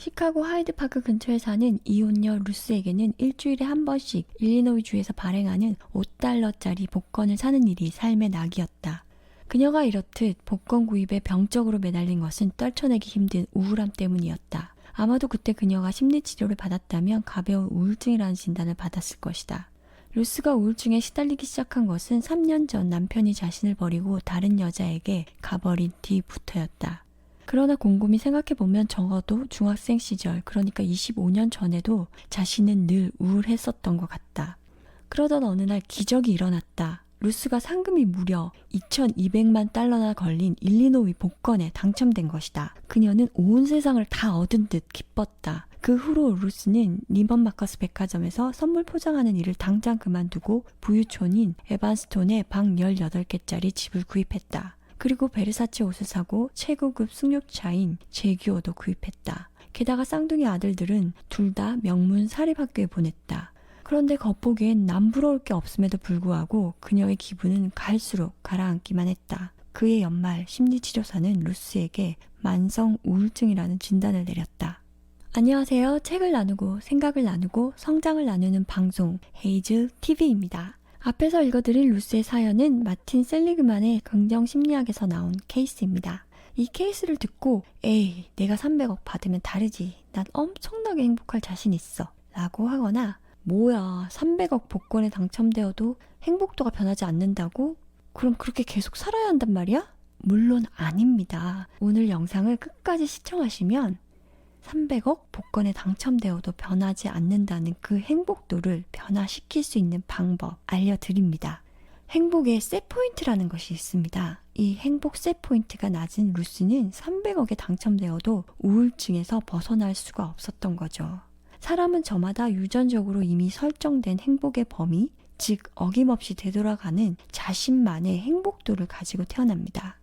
시카고 하이드파크 근처에 사는 이혼녀 루스에게는 일주일에 한 번씩 일리노이주에서 발행하는 $5짜리 복권을 사는 일이 삶의 낙이었다. 그녀가 이렇듯 복권 구입에 병적으로 매달린 것은 떨쳐내기 힘든 우울함 때문이었다. 아마도 그때 그녀가 심리치료를 받았다면 가벼운 우울증이라는 진단을 받았을 것이다. 루스가 우울증에 시달리기 시작한 것은 3년 전 남편이 자신을 버리고 다른 여자에게 가버린 뒤부터였다. 그러나 곰곰이 생각해보면 적어도 중학생 시절, 그러니까 25년 전에도 자신은 늘 우울했었던 것 같다. 그러던 어느 날 기적이 일어났다. 루스가 상금이 무려 $2,200만 걸린 일리노이 복권에 당첨된 것이다. 그녀는 온 세상을 다 얻은 듯 기뻤다. 그 후로 루스는 니먼 마커스 백화점에서 선물 포장하는 일을 당장 그만두고 부유촌인 에반스톤에 방 18개짜리 집을 구입했다. 그리고 베르사체 옷을 사고 최고급 승용차인 제규어도 구입했다. 게다가 쌍둥이 아들들은 둘 다 명문 사립학교에 보냈다. 그런데 겉보기엔 남부러울 게 없음에도 불구하고 그녀의 기분은 갈수록 가라앉기만 했다. 그의 연말 심리치료사는 루스에게 만성 우울증이라는 진단을 내렸다. 안녕하세요. 책을 나누고 생각을 나누고 성장을 나누는 방송 헤이즈 TV입니다. 앞에서 읽어드린 루스의 사연은 마틴 셀리그만의 긍정심리학에서 나온 케이스입니다. 이 케이스를 듣고 에이 내가 300억 받으면 다르지. 난 엄청나게 행복할 자신 있어. 라고 하거나 뭐야 300억 복권에 당첨되어도 행복도가 변하지 않는다고? 그럼 그렇게 계속 살아야 한단 말이야? 물론 아닙니다. 오늘 영상을 끝까지 시청하시면 300억 복권에 당첨되어도 변하지 않는다는 그 행복도를 변화시킬 수 있는 방법 알려드립니다. 행복의 셋포인트라는 것이 있습니다. 이 행복 셋포인트가 낮은 루스는 300억에 당첨되어도 우울증에서 벗어날 수가 없었던 거죠. 사람은 저마다 유전적으로 이미 설정된 행복의 범위, 즉 어김없이 되돌아가는 자신만의 행복도를 가지고 태어납니다.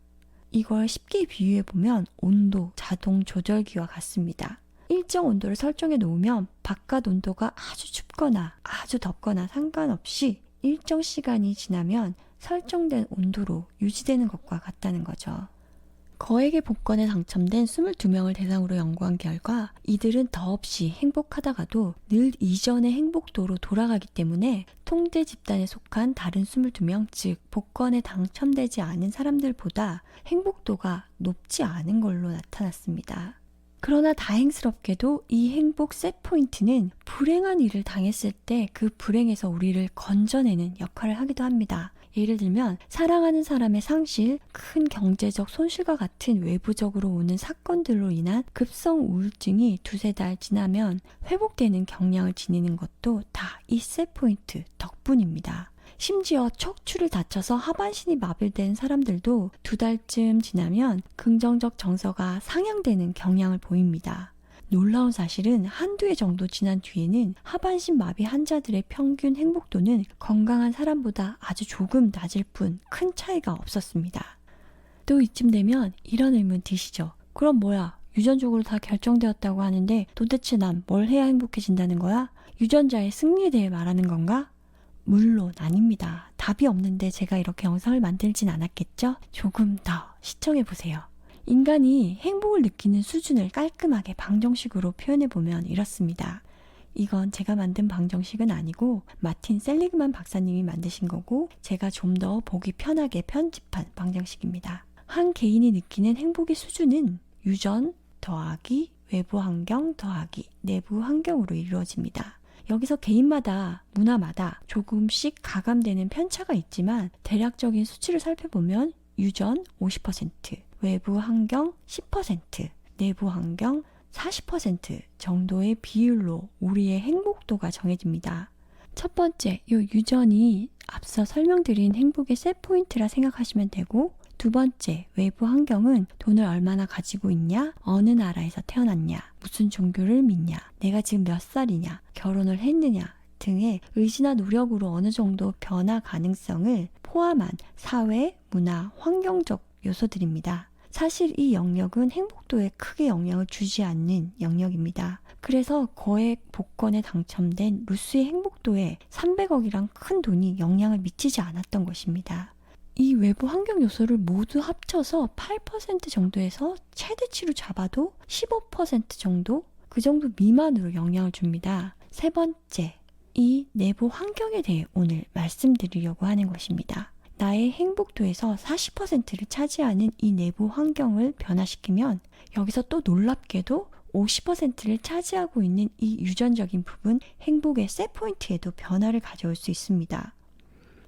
이걸 쉽게 비유해보면 온도 자동 조절기와 같습니다. 일정 온도를 설정해 놓으면 바깥 온도가 아주 춥거나 아주 덥거나 상관없이 일정 시간이 지나면 설정된 온도로 유지되는 것과 같다는 거죠. 거액의 복권에 당첨된 22명을 대상으로 연구한 결과 이들은 더없이 행복하다가도 늘 이전의 행복도로 돌아가기 때문에 통제 집단에 속한 다른 22명, 즉 복권에 당첨되지 않은 사람들보다 행복도가 높지 않은 걸로 나타났습니다. 그러나 다행스럽게도 이 행복 셋포인트는 불행한 일을 당했을 때 그 불행에서 우리를 건져내는 역할을 하기도 합니다. 예를 들면 사랑하는 사람의 상실, 큰 경제적 손실과 같은 외부적으로 오는 사건들로 인한 급성 우울증이 2-3달 지나면 회복되는 경향을 지니는 것도 다 이 셋포인트 덕분입니다. 심지어 척추를 다쳐서 하반신이 마비된 사람들도 2달쯤 지나면 긍정적 정서가 상향되는 경향을 보입니다. 놀라운 사실은 한두 해 정도 지난 뒤에는 하반신 마비 환자들의 평균 행복도는 건강한 사람보다 아주 조금 낮을 뿐 큰 차이가 없었습니다. 또 이쯤 되면 이런 의문 드시죠? 그럼 뭐야? 유전적으로 다 결정되었다고 하는데 도대체 난 뭘 해야 행복해진다는 거야? 유전자의 승리에 대해 말하는 건가? 물론 아닙니다. 답이 없는데 제가 이렇게 영상을 만들진 않았겠죠? 조금 더 시청해보세요. 인간이 행복을 느끼는 수준을 깔끔하게 방정식으로 표현해보면 이렇습니다. 이건 제가 만든 방정식은 아니고 마틴 셀리그만 박사님이 만드신 거고 제가 좀 더 보기 편하게 편집한 방정식입니다. 한 개인이 느끼는 행복의 수준은 유전 더하기 외부 환경 더하기 내부 환경으로 이루어집니다. 여기서 개인마다 문화마다 조금씩 가감되는 편차가 있지만 대략적인 수치를 살펴보면 유전 50%, 외부 환경 10%, 내부 환경 40% 정도의 비율로 우리의 행복도가 정해집니다. 첫 번째, 이 유전이 앞서 설명드린 행복의 셋포인트라 생각하시면 되고 두 번째, 외부 환경은 돈을 얼마나 가지고 있냐, 어느 나라에서 태어났냐, 무슨 종교를 믿냐, 내가 지금 몇 살이냐, 결혼을 했느냐 등의 의지나 노력으로 어느 정도 변화 가능성을 포함한 사회, 문화, 환경적 요소들입니다. 사실 이 영역은 행복도에 크게 영향을 주지 않는 영역입니다. 그래서 거액 복권에 당첨된 루스의 행복도에 300억이란 큰 돈이 영향을 미치지 않았던 것입니다. 이 외부 환경 요소를 모두 합쳐서 8% 정도에서 최대치로 잡아도 15% 정도? 그 정도 미만으로 영향을 줍니다. 세 번째, 이 내부 환경에 대해 오늘 말씀드리려고 하는 것입니다. 나의 행복도에서 40%를 차지하는 이 내부 환경을 변화시키면 여기서 또 놀랍게도 50%를 차지하고 있는 이 유전적인 부분, 행복의 셋포인트에도 변화를 가져올 수 있습니다.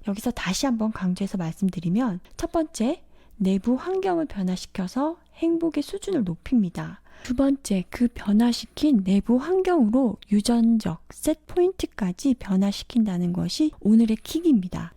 여기서 다시 한번 강조해서 말씀드리면 첫 번째, 내부 환경을 변화시켜서 행복의 수준을 높입니다. 두 번째, 그 변화시킨 내부 환경으로 유전적 셋포인트까지 변화시킨다는 것이 오늘의 킥입니다.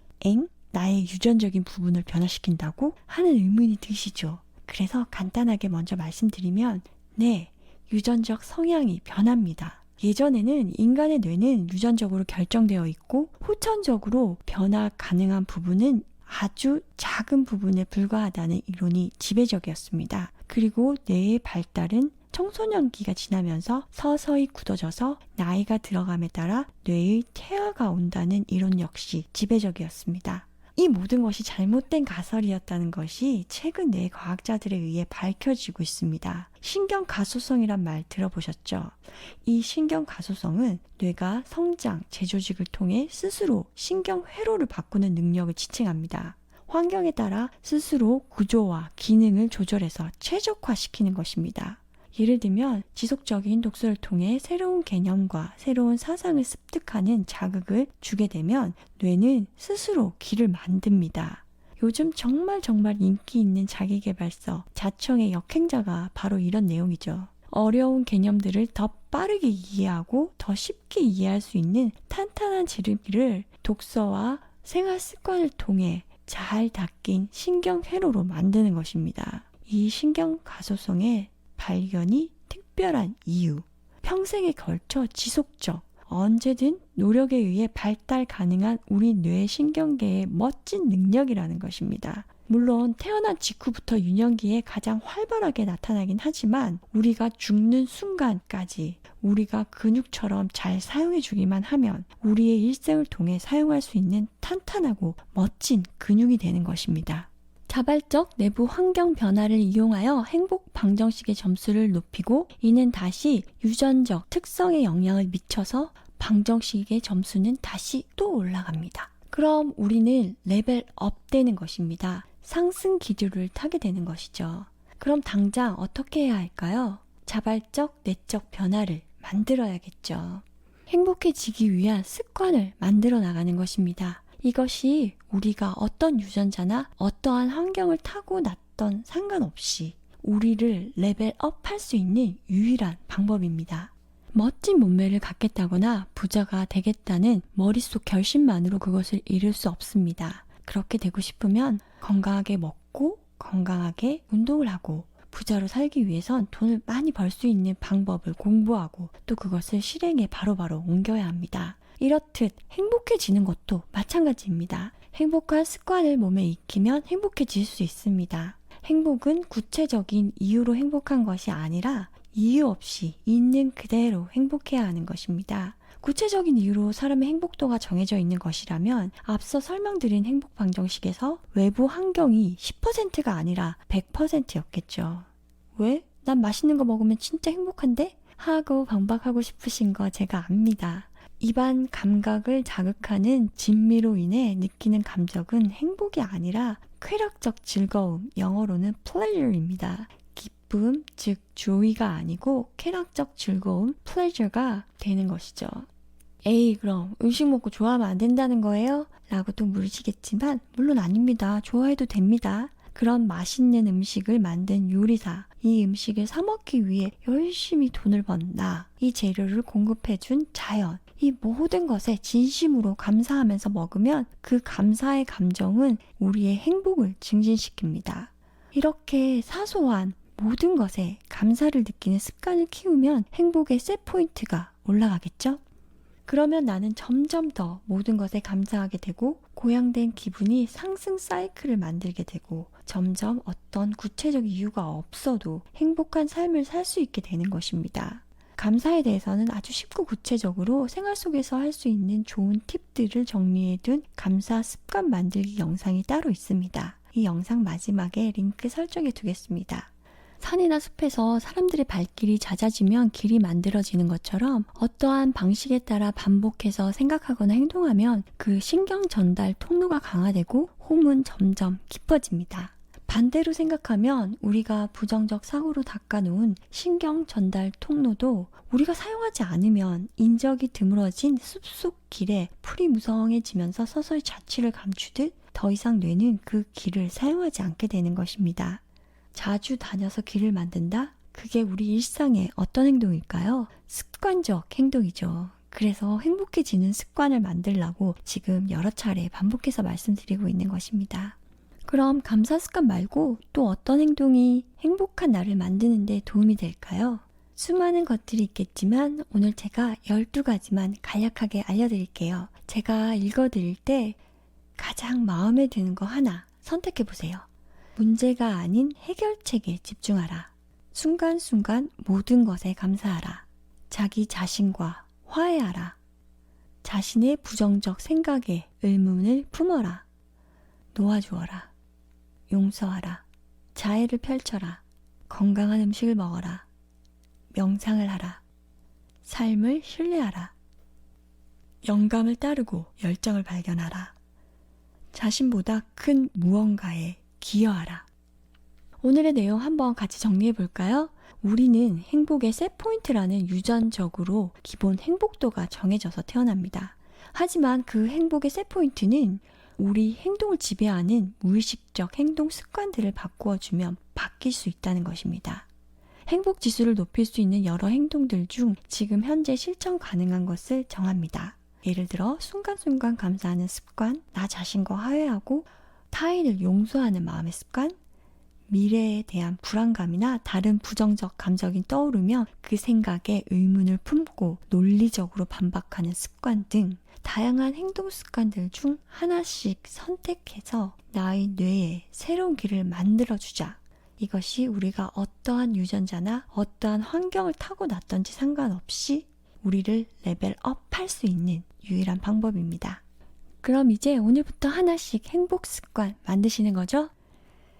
나의 유전적인 부분을 변화시킨다고? 하는 의문이 드시죠? 그래서 간단하게 먼저 말씀드리면 네, 유전적 성향이 변합니다. 예전에는 인간의 뇌는 유전적으로 결정되어 있고 후천적으로 변화 가능한 부분은 아주 작은 부분에 불과하다는 이론이 지배적이었습니다. 그리고 뇌의 발달은 청소년기가 지나면서 서서히 굳어져서 나이가 들어감에 따라 뇌의 퇴화가 온다는 이론 역시 지배적이었습니다. 이 모든 것이 잘못된 가설이었다는 것이 최근 뇌 과학자들에 의해 밝혀지고 있습니다. 신경가소성이란 말 들어보셨죠? 이 신경가소성은 뇌가 성장, 재조직을 통해 스스로 신경회로를 바꾸는 능력을 지칭합니다. 환경에 따라 스스로 구조와 기능을 조절해서 최적화시키는 것입니다. 예를 들면 지속적인 독서를 통해 새로운 개념과 새로운 사상을 습득하는 자극을 주게 되면 뇌는 스스로 길을 만듭니다. 요즘 정말 인기 있는 자기계발서 자청의 역행자가 바로 이런 내용이죠. 어려운 개념들을 더 빠르게 이해하고 더 쉽게 이해할 수 있는 탄탄한 지름길을 독서와 생활 습관을 통해 잘 닦인 신경회로로 만드는 것입니다. 이 신경가소성의 발견이 특별한 이유, 평생에 걸쳐 지속적, 언제든 노력에 의해 발달 가능한 우리 뇌 신경계의 멋진 능력이라는 것입니다. 물론 태어난 직후부터 유년기에 가장 활발하게 나타나긴 하지만 우리가 죽는 순간까지 우리가 근육처럼 잘 사용해주기만 하면 우리의 일생을 통해 사용할 수 있는 탄탄하고 멋진 근육이 되는 것입니다. 자발적 내부 환경 변화를 이용하여 행복 방정식의 점수를 높이고 이는 다시 유전적 특성에 영향을 미쳐서 방정식의 점수는 다시 또 올라갑니다. 그럼 우리는 레벨업 되는 것입니다. 상승 기류를 타게 되는 것이죠. 그럼 당장 어떻게 해야 할까요? 자발적 내적 변화를 만들어야겠죠. 행복해지기 위한 습관을 만들어 나가는 것입니다. 이것이 우리가 어떤 유전자나 어떠한 환경을 타고났던 상관없이 우리를 레벨업 할 수 있는 유일한 방법입니다. 멋진 몸매를 갖겠다거나 부자가 되겠다는 머릿속 결심만으로 그것을 이룰 수 없습니다. 그렇게 되고 싶으면 건강하게 먹고 건강하게 운동을 하고 부자로 살기 위해선 돈을 많이 벌 수 있는 방법을 공부하고 또 그것을 실행에 바로바로 옮겨야 합니다. 이렇듯 행복해지는 것도 마찬가지입니다. 행복한 습관을 몸에 익히면 행복해질 수 있습니다. 행복은 구체적인 이유로 행복한 것이 아니라 이유 없이 있는 그대로 행복해야 하는 것입니다. 구체적인 이유로 사람의 행복도가 정해져 있는 것이라면 앞서 설명드린 행복 방정식에서 외부 환경이 10%가 아니라 100%였겠죠. 왜? 난 맛있는 거 먹으면 진짜 행복한데? 하고 반박하고 싶으신 거 제가 압니다. 입안 감각을 자극하는 진미로 인해 느끼는 감정은 행복이 아니라 쾌락적 즐거움, 영어로는 pleasure입니다. 기쁨, 즉 joy가 아니고 쾌락적 즐거움, pleasure가 되는 것이죠. 에이, 그럼 음식 먹고 좋아하면 안 된다는 거예요? 라고 또 물으시겠지만 물론 아닙니다. 좋아해도 됩니다. 그런 맛있는 음식을 만든 요리사, 이 음식을 사 먹기 위해 열심히 돈을 번 나, 이 재료를 공급해준 자연, 이 모든 것에 진심으로 감사하면서 먹으면 그 감사의 감정은 우리의 행복을 증진시킵니다. 이렇게 사소한 모든 것에 감사를 느끼는 습관을 키우면 행복의 셋포인트가 올라가겠죠? 그러면 나는 점점 더 모든 것에 감사하게 되고 고양된 기분이 상승 사이클을 만들게 되고 점점 어떤 구체적 이유가 없어도 행복한 삶을 살 수 있게 되는 것입니다. 감사에 대해서는 아주 쉽고 구체적으로 생활 속에서 할 수 있는 좋은 팁들을 정리해둔 감사 습관 만들기 영상이 따로 있습니다. 이 영상 마지막에 링크 설정해 두겠습니다. 산이나 숲에서 사람들의 발길이 잦아지면 길이 만들어지는 것처럼 어떠한 방식에 따라 반복해서 생각하거나 행동하면 그 신경 전달 통로가 강화되고 호흡은 점점 깊어집니다. 반대로 생각하면 우리가 부정적 사고로 닦아놓은 신경 전달 통로도 우리가 사용하지 않으면 인적이 드물어진 숲속 길에 풀이 무성해지면서 서서히 자취를 감추듯 더 이상 뇌는 그 길을 사용하지 않게 되는 것입니다. 자주 다녀서 길을 만든다? 그게 우리 일상의 어떤 행동일까요? 습관적 행동이죠. 그래서 행복해지는 습관을 만들려고 지금 여러 차례 반복해서 말씀드리고 있는 것입니다. 그럼 감사 습관 말고 또 어떤 행동이 행복한 나를 만드는 데 도움이 될까요? 수많은 것들이 있겠지만 오늘 제가 12가지만 간략하게 알려드릴게요. 제가 읽어드릴 때 가장 마음에 드는 거 하나 선택해보세요. 문제가 아닌 해결책에 집중하라. 순간순간 모든 것에 감사하라. 자기 자신과 화해하라. 자신의 부정적 생각에 의문을 품어라. 놓아주어라. 용서하라. 자애를 펼쳐라. 건강한 음식을 먹어라. 명상을 하라. 삶을 신뢰하라. 영감을 따르고 열정을 발견하라. 자신보다 큰 무언가에 기여하라. 오늘의 내용 한번 같이 정리해 볼까요? 우리는 행복의 셋포인트라는 유전적으로 기본 행복도가 정해져서 태어납니다. 하지만 그 행복의 셋포인트는 우리 행동을 지배하는 무의식적 행동 습관들을 바꾸어주면 바뀔 수 있다는 것입니다. 행복 지수를 높일 수 있는 여러 행동들 중 지금 현재 실천 가능한 것을 정합니다. 예를 들어 순간순간 감사하는 습관, 나 자신과 화해하고 타인을 용서하는 마음의 습관, 미래에 대한 불안감이나 다른 부정적 감정이 떠오르면 그 생각에 의문을 품고 논리적으로 반박하는 습관 등 다양한 행동 습관들 중 하나씩 선택해서 나의 뇌에 새로운 길을 만들어주자. 이것이 우리가 어떠한 유전자나 어떠한 환경을 타고났던지 상관없이 우리를 레벨업 할 수 있는 유일한 방법입니다. 그럼 이제 오늘부터 하나씩 행복 습관 만드시는 거죠?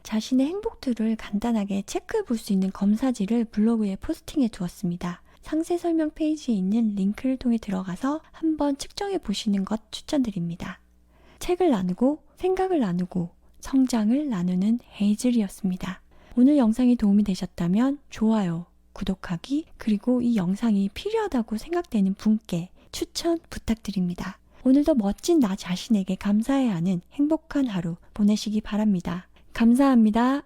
자신의 행복들을 간단하게 체크해 볼 수 있는 검사지를 블로그에 포스팅해 두었습니다. 상세 설명 페이지에 있는 링크를 통해 들어가서 한번 측정해 보시는 것 추천드립니다. 책을 나누고 생각을 나누고 성장을 나누는 헤이즐이었습니다. 오늘 영상이 도움이 되셨다면 좋아요, 구독하기, 그리고 이 영상이 필요하다고 생각되는 분께 추천 부탁드립니다. 오늘도 멋진 나 자신에게 감사해야 하는 행복한 하루 보내시기 바랍니다. 감사합니다.